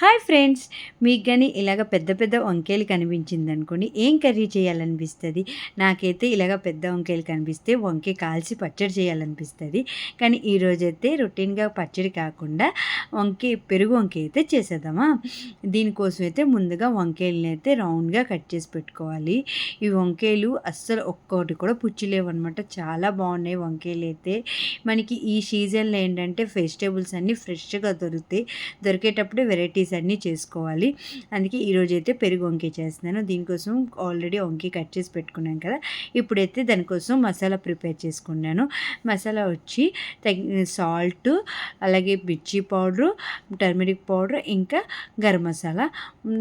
Hi friends, మీకు కానీ ఇలాగ పెద్ద పెద్ద వంకాయలు కనిపించింది అనుకోండి, ఏం కర్రీ చేయాలనిపిస్తుంది? నాకైతే ఇలాగ పెద్ద వంకాయలు కనిపిస్తే వంకాయ కాల్చి పచ్చడి చేయాలనిపిస్తుంది. కానీ ఈరోజైతే రొటీన్గా పచ్చడి కాకుండా పెరుగు వంకాయ అయితే చేసేద్దామా. దీనికోసం అయితే ముందుగా వంకాయలని అయితే రౌండ్గా కట్ చేసి పెట్టుకోవాలి. ఈ వంకాయలు అస్సలు ఒక్కొక్కటి కూడా పుచ్చిలేవన్నమాట. చాలా బాగున్నాయి వంకాయలు అయితే. మనకి ఈ సీజన్లో ఏంటంటే వెజిటేబుల్స్ అన్నీ ఫ్రెష్గా దొరుకుతాయి. దొరికేటప్పుడే వెరైటీస్ అన్నీ చేసుకోవాలి. అందుకే ఈరోజైతే పెరుగు వంకాయ చేస్తున్నాను. దీనికోసం ఆల్రెడీ వంకాయ కట్ చేసి పెట్టుకున్నాను కదా. ఇప్పుడైతే దానికోసం మసాలా ప్రిపేర్ చేసుకున్నాను. మసాలా వచ్చి సాల్ట్, అలాగే మిర్చి పౌడరు, టర్మరిక్ పౌడర్, ఇంకా గరం మసాలా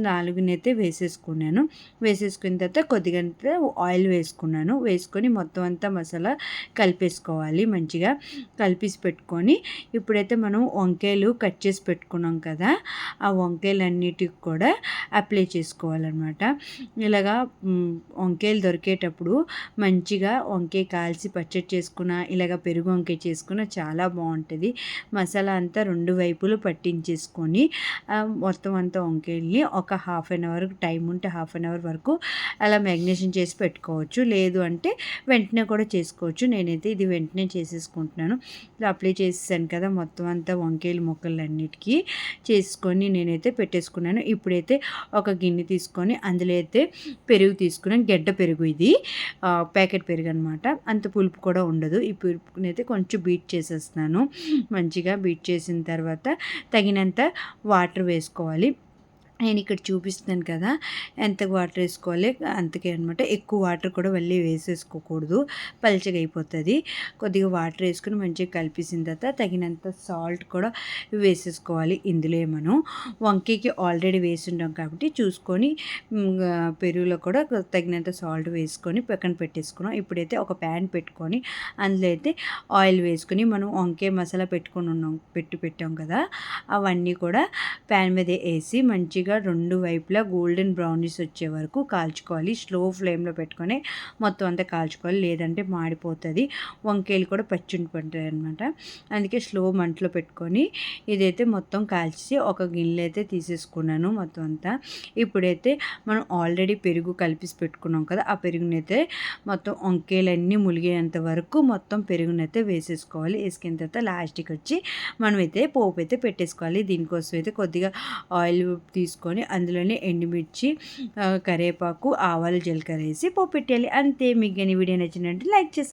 4నైతే వేసేసుకున్నాను. వేసేసుకున్న తర్వాత కొద్దిగా ఆయిల్ వేసుకున్నాను. వేసుకొని మొత్తం అంతా మసాలా కలిపేసుకోవాలి. మంచిగా కలిపేసి పెట్టుకొని ఇప్పుడైతే మనం వంకాయలు కట్ చేసి పెట్టుకున్నాం కదా, ఆ వంకాయలన్నిటికి కూడా అప్లై చేసుకోవాలన్నమాట. ఇలాగా వంకాయలు దొరికేటప్పుడు మంచిగా వంకాయ కాల్చి పచ్చడి చేసుకున్న, ఇలాగ పెరుగు వంకాయ చేసుకున్న చాలా బాగుంటుంది. మసాలా అంతా 2 వైపులు పట్టించేసుకొని మొత్తం అంతా వంకాయల్ని ఒక హాఫ్ అన్ అవర్ టైం ఉంటే హాఫ్ అన్ అవర్ వరకు అలా మ్యాగ్నేషన్ చేసి పెట్టుకోవచ్చు. లేదు అంటే వెంటనే కూడా చేసుకోవచ్చు. నేనైతే ఇది వెంటనే చేసేసుకుంటున్నాను. ఇలా అప్లై చేసేసాను కదా మొత్తం అంతా వంకాయలు ముక్కలన్నిటికీ చేసుకొని నేనైతే పెట్టేసుకున్నాను. ఇప్పుడైతే ఒక గిన్నె తీసుకొని అందులో అయితే పెరుగు తీసుకున్నాను. గెడ్డ పెరుగు, ఇది ప్యాకెట్ పెరుగు అనమాట. అంత పులుపు కూడా ఉండదు. ఈ పులుపునైతే కొంచెం బీట్ చేసేస్తున్నాను. మంచిగా బీట్ చేసిన తర్వాత తగినంత వాటర్ వేసుకోవాలి. నేను ఇక్కడ చూపిస్తున్నాను కదా ఎంత వాటర్ వేసుకోవాలి అంతకే అనమాట. ఎక్కువ వాటర్ కూడా మళ్ళీ వేసేసుకోకూడదు, పల్చగా అయిపోతుంది. కొద్దిగా వాటర్ వేసుకుని మంచిగా కలిపేసిన తర్వాత తగినంత సాల్ట్ కూడా వేసేసుకోవాలి. ఇందులో మనం వంకాయకి ఆల్రెడీ వేసి ఉంటాం కాబట్టి చూసుకొని పెరుగులో కూడా తగినంత సాల్ట్ వేసుకొని పక్కన పెట్టేసుకున్నాం. ఇప్పుడైతే ఒక ప్యాన్ పెట్టుకొని అందులో అయితే ఆయిల్ వేసుకొని మనం వంకాయ మసాలా పెట్టాం కదా, అవన్నీ కూడా ప్యాన్ మీద వేసి మంచిగా 2 వైపులా గోల్డెన్ బ్రౌనిష్ వచ్చే వరకు కాల్చుకోవాలి. స్లో ఫ్లేమ్లో పెట్టుకొని మొత్తం అంతా కాల్చుకోవాలి, లేదంటే మాడిపోతుంది. వంకాయలు కూడా పచ్చుండిపోతాయి అనమాట. అందుకే స్లో మంటలో పెట్టుకొని ఇదైతే మొత్తం కాల్చి ఒక గిన్నెలో అయితే తీసేసుకున్నాను మొత్తం అంతా. ఇప్పుడైతే మనం ఆల్రెడీ పెరుగు కలిపి పెట్టుకున్నాం కదా, ఆ పెరుగునైతే మొత్తం వంకాయలన్నీ ములిగేంత వరకు మొత్తం పెరుగునైతే వేసేసుకోవాలి. వేసుకున్న తర్వాత లాస్ట్కి వచ్చి మనమైతే పోపు అయితే పెట్టేసుకోవాలి. దీనికోసం అయితే కొద్దిగా ఆయిల్ తీసుకొని అందులోనే ఎండుమిర్చి, కరివేపాకు, ఆవాలు, జీలకర్ర వేసి పోపు పెట్టేయాలి. అంతే. మీకు కానీ వీడియో నచ్చినట్టు లైక్ చేసి